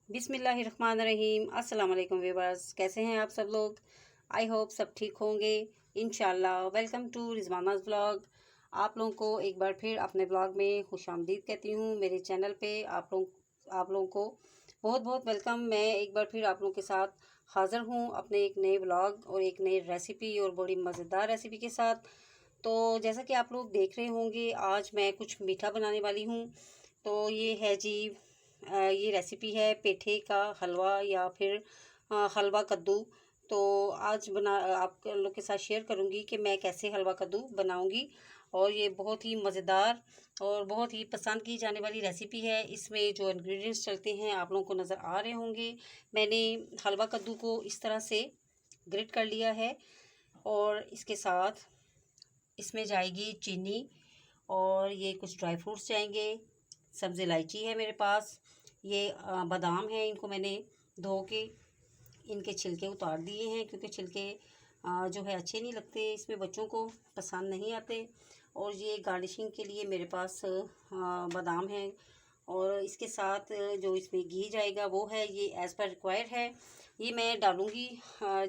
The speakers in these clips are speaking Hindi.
बिस्मिल्लाहिर्रहमानिर्रहीम। अस्सलाम वालेकुम व्यूअर्स, कैसे हैं आप सब लोग। आई होप सब ठीक होंगे इंशाल्लाह। Welcome to Rizwana's vlog. आप लोगों को एक बार फिर अपने व्लॉग में खुशामदीद कहती हूँ। मेरे चैनल पे आप लोगों को बहुत बहुत वेलकम। मैं एक बार फिर आप लोगों के साथ हाज़िर हूँ अपने एक नए व्लॉग और एक नई रेसिपी और बड़ी मज़ेदार रेसिपी के साथ। तो जैसा कि आप लोग देख रहे होंगे, आज मैं कुछ मीठा बनाने वाली हूँ। तो ये है जी, ये रेसिपी है पेठे का हलवा या फिर हलवा कद्दू। तो आज आप लोग के साथ शेयर करूंगी कि मैं कैसे हलवा कद्दू बनाऊंगी। और ये बहुत ही मज़ेदार और बहुत ही पसंद की जाने वाली रेसिपी है। इसमें जो इंग्रेडिएंट्स चलते हैं आप लोगों को नज़र आ रहे होंगे। मैंने हलवा कद्दू को इस तरह से ग्रेट कर लिया है और इसके साथ इसमें जाएगी चीनी और ये कुछ ड्राई फ्रूट्स जाएंगे। सब्ज़ इलायची है मेरे पास, ये बादाम है, इनको मैंने धो के इनके छिलके उतार दिए हैं क्योंकि छिलके जो है अच्छे नहीं लगते, इसमें बच्चों को पसंद नहीं आते। और ये गार्निशिंग के लिए मेरे पास बादाम है। और इसके साथ जो इसमें घी जाएगा वो है, ये एज़ पर रिक्वायर्ड है। ये मैं डालूँगी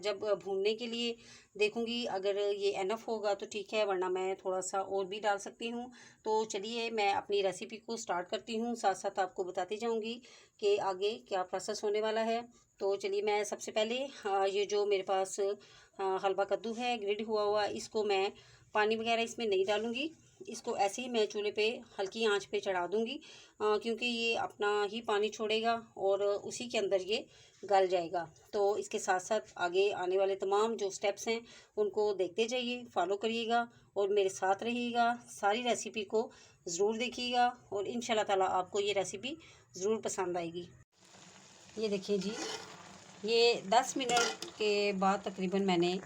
जब भूनने के लिए देखूँगी, अगर ये एनफ होगा तो ठीक है, वरना मैं थोड़ा सा और भी डाल सकती हूँ। तो चलिए मैं अपनी रेसिपी को स्टार्ट करती हूँ, साथ साथ आपको बताती जाऊँगी कि आगे क्या प्रोसेस होने वाला है। तो चलिए मैं सबसे पहले ये जो मेरे पास हलवा कद्दू है ग्रिड हुआ हुआ, इसको मैं पानी वगैरह इसमें नहीं डालूँगी। इसको ऐसे ही मैं चूल्हे पे हल्की आंच पे चढ़ा दूँगी क्योंकि ये अपना ही पानी छोड़ेगा और उसी के अंदर ये गल जाएगा। तो इसके साथ साथ आगे आने वाले तमाम जो स्टेप्स हैं उनको देखते जाइए, फॉलो करिएगा और मेरे साथ रहिएगा। सारी रेसिपी को ज़रूर देखिएगा और इंशाल्लाह ताला आपको ये रेसिपी ज़रूर पसंद आएगी। ये देखिए जी, ये 10 मिनट के बाद तकरीबन मैंने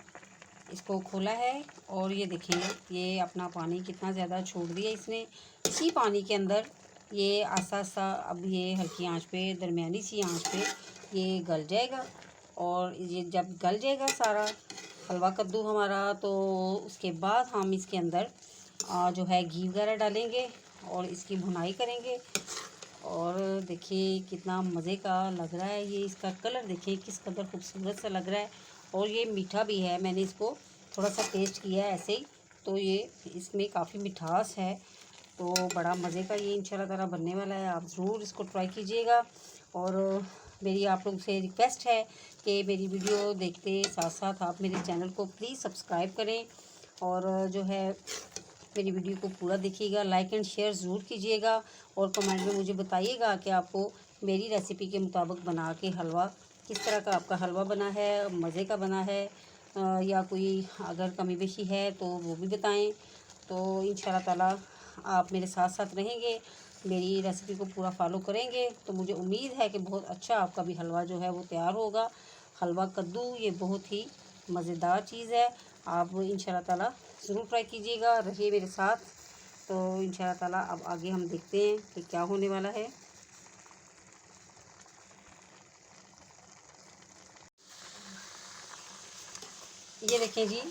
इसको खोला है और ये देखें, ये अपना पानी कितना ज़्यादा छोड़ दिया इसने। इसी पानी के अंदर ये आस्ता आस्ता अब ये हल्की आंच पे, दरमियानी सी आंच पे ये गल जाएगा। और ये जब गल जाएगा सारा हलवा कद्दू हमारा, तो उसके बाद हम इसके अंदर जो है घी वगैरह डालेंगे और इसकी भुनाई करेंगे। और देखिए कितना मज़े का लग रहा है, ये इसका कलर देखिए किस कदर खूबसूरत सा लग रहा है। और ये मीठा भी है, मैंने इसको थोड़ा सा टेस्ट किया है ऐसे ही, तो ये इसमें काफ़ी मिठास है। तो बड़ा मज़े का ये इंशाल्लाह ताला बनने वाला है। आप ज़रूर इसको ट्राई कीजिएगा। और मेरी आप लोग से रिक्वेस्ट है कि मेरी वीडियो देखते साथ साथ आप मेरे चैनल को प्लीज़ सब्सक्राइब करें और जो है मेरी वीडियो को पूरा देखिएगा, लाइक एंड शेयर ज़रूर कीजिएगा और कमेंट में मुझे बताइएगा कि आपको मेरी रेसिपी के मुताबिक बना के हलवा किस तरह का आपका हलवा बना है, मज़े का बना है या कोई अगर कमी बेशी है तो वो भी बताएं। तो इंशाल्लाह ताला आप मेरे साथ साथ रहेंगे, मेरी रेसिपी को पूरा फॉलो करेंगे तो मुझे उम्मीद है कि बहुत अच्छा आपका भी हलवा जो है वो तैयार होगा। हलवा कद्दू ये बहुत ही मज़ेदार चीज़ है, आप इंशाल्लाह ताला ज़रूर ट्राई कीजिएगा, रहिए मेरे साथ। तो इंशाल्लाह ताला अब आगे हम देखते हैं कि क्या होने वाला है। ये देखें जी,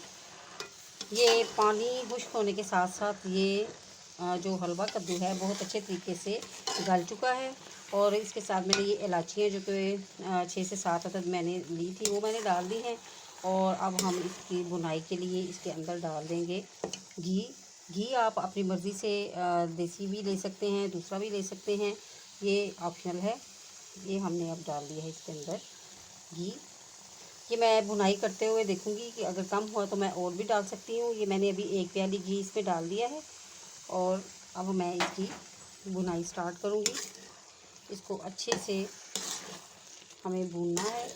ये पानी खुश्क होने के साथ साथ ये जो हलवा कद्दू है बहुत अच्छे तरीके से गल चुका है। और इसके साथ मैंने ये इलायचियाँ जो कि 6 से 7 अदद मैंने ली थी वो मैंने डाल दी हैं। और अब हम इसकी बुनाई के लिए इसके अंदर डाल देंगे घी। घी आप अपनी मर्ज़ी से देसी भी ले सकते हैं, दूसरा भी ले सकते हैं, ये ऑप्शनल है। ये हमने अब डाल दिया है इसके अंदर घी। कि मैं बुनाई करते हुए देखूंगी कि अगर कम हुआ तो मैं और भी डाल सकती हूँ। ये मैंने अभी 1 प्याली घी इस पर डाल दिया है और अब मैं इसकी बुनाई स्टार्ट करूँगी। इसको अच्छे से हमें भूनना है।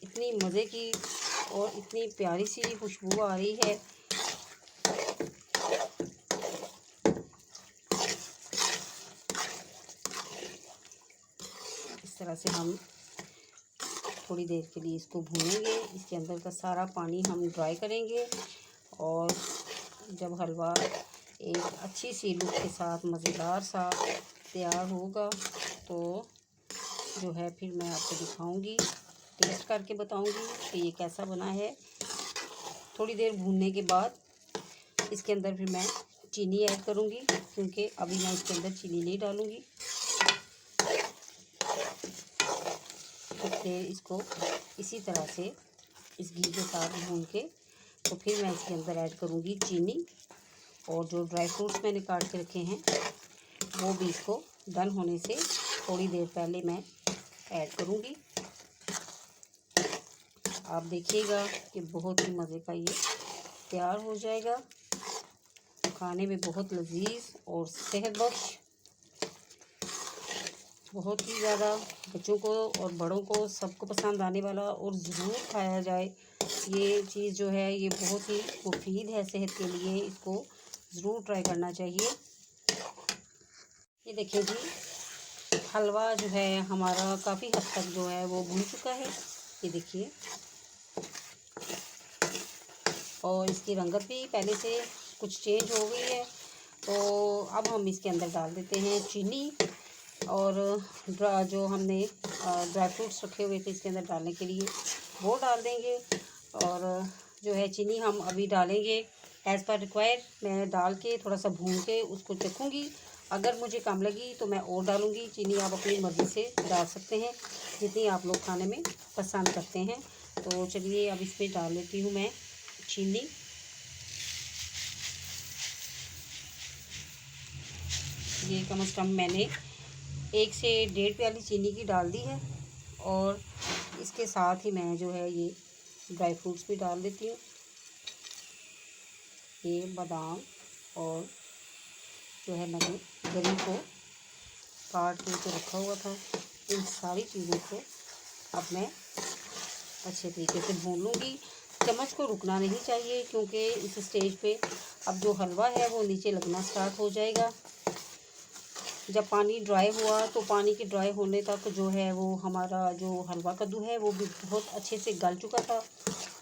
इतनी मज़े की और इतनी प्यारी सी खुशबू आ रही है। इस तरह से हम थोड़ी देर के लिए इसको भूनेंगे, इसके अंदर का सारा पानी हम ड्राई करेंगे। और जब हलवा एक अच्छी सी लुक के साथ मज़ेदार सा तैयार होगा तो जो है फिर मैं आपको दिखाऊंगी, टेस्ट करके बताऊंगी कि ये कैसा बना है। थोड़ी देर भूनने के बाद इसके अंदर फिर मैं चीनी ऐड करूँगी, क्योंकि अभी मैं इसके अंदर चीनी नहीं डालूँगी। फिर इसको इसी तरह से इस घी के साथ भून के तो फिर मैं इसके अंदर ऐड करूँगी चीनी, और जो ड्राई फ्रूट्स मैंने काट के रखे हैं वो भी इसको डन होने से थोड़ी देर पहले मैं ऐड करूँगी। आप देखिएगा कि बहुत ही मज़े का ये तैयार हो जाएगा, खाने में बहुत लजीज और सेहत बख्श, बहुत ही ज़्यादा बच्चों को और बड़ों को सबको पसंद आने वाला, और ज़रूर खाया जाए। ये चीज़ जो है ये बहुत ही मुफीद है सेहत के लिए, इसको ज़रूर ट्राई करना चाहिए। ये देखिए जी, हलवा जो है हमारा काफ़ी हद तक जो है वो भून चुका है, ये देखिए, और इसकी रंगत भी पहले से कुछ चेंज हो गई है। तो अब हम इसके अंदर डाल देते हैं चीनी, और जो हमने ड्राई फ्रूट्स रखे हुए थे इसके अंदर डालने के लिए वो डाल देंगे। और जो है चीनी हम अभी डालेंगे एज़ पर रिक्वायर। मैं डाल के थोड़ा सा भून के उसको चखूँगी, अगर मुझे कम लगी तो मैं और डालूँगी चीनी। आप अपनी मर्ज़ी से डाल सकते हैं जितनी आप लोग खाने में पसंद करते हैं। तो चलिए अब इसमें डाल लेती हूँ मैं चीनी। ये कम से कम मैंने 1 से 1.5 प्याली चीनी की डाल दी है, और इसके साथ ही मैं जो है ये ड्राई फ्रूट्स भी डाल देती हूँ। ये बादाम और जो है मैंने गरी को काट के तो रखा हुआ था, इन सारी चीज़ों को अब मैं अच्छे तरीके से भून लूँगी। चम्मच को रुकना नहीं चाहिए, क्योंकि इस स्टेज पे अब जो हलवा है वो नीचे लगना स्टार्ट हो जाएगा। जब पानी ड्राई हुआ तो पानी के ड्राई होने तक जो है वो हमारा जो हलवा कद्दू है वो भी बहुत अच्छे से गल चुका था।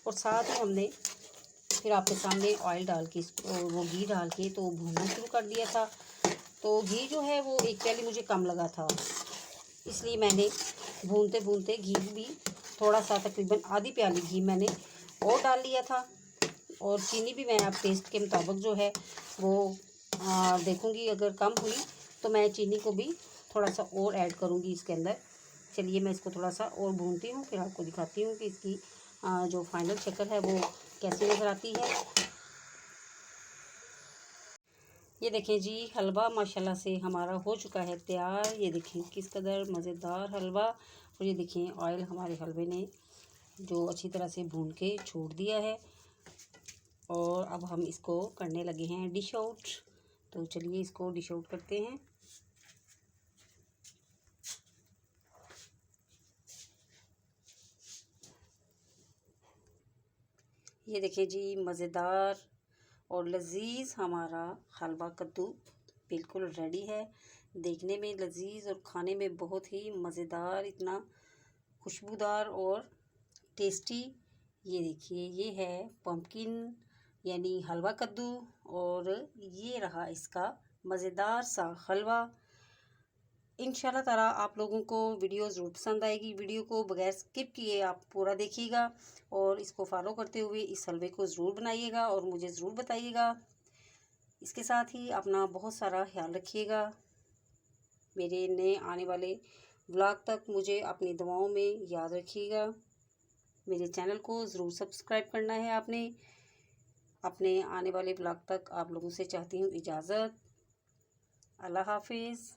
और साथ ही हमने फिर आपके सामने ऑयल डाल के वो घी डाल के तो भूनना शुरू कर दिया था। तो घी जो है वो 1 प्याली मुझे कम लगा था, इसलिए मैंने भूनते भूनते घी भी थोड़ा सा तकरीबन आधी प्याली घी मैंने और डाल लिया था। और चीनी भी मैं अब टेस्ट के मुताबिक जो है वो देखूँगी, अगर कम हुई तो मैं चीनी को भी थोड़ा सा और ऐड करूँगी इसके अंदर। चलिए मैं इसको थोड़ा सा और भूनती हूँ, फिर आपको दिखाती हूँ कि इसकी जो फाइनल शक्ल है वो कैसी नज़र आती है। ये देखें जी, हलवा माशाल्लाह से हमारा हो चुका है तैयार। ये देखें किस कदर मज़ेदार हलवा, और ये देखें ऑयल हमारे हलवे ने जो अच्छी तरह से भून के छोड़ दिया है। और अब हम इसको करने लगे हैं डिश आउट। तो चलिए इसको डिश आउट करते हैं। ये देखिए जी, मज़ेदार और लजीज हमारा हलवा कद्दू बिल्कुल रेडी है। देखने में लजीज और खाने में बहुत ही मज़ेदार, इतना खुशबूदार और टेस्टी। ये देखिए, ये है पम्पकिन यानी हलवा कद्दू, और ये रहा इसका मज़ेदार सा हलवा। इंशाल्लाह ताला आप लोगों को वीडियो ज़रूर पसंद आएगी। वीडियो को बगैर स्किप किए आप पूरा देखिएगा, और इसको फॉलो करते हुए इस हलवे को ज़रूर बनाइएगा और मुझे ज़रूर बताइएगा। इसके साथ ही अपना बहुत सारा ख्याल रखिएगा। मेरे नए आने वाले व्लॉग तक मुझे अपनी दुआओं में याद रखिएगा। मेरे चैनल को ज़रूर सब्सक्राइब करना है आपने। अपने आने वाले व्लॉग तक आप लोगों से चाहती हूँ इजाज़त। अल्लाह हाफिज़।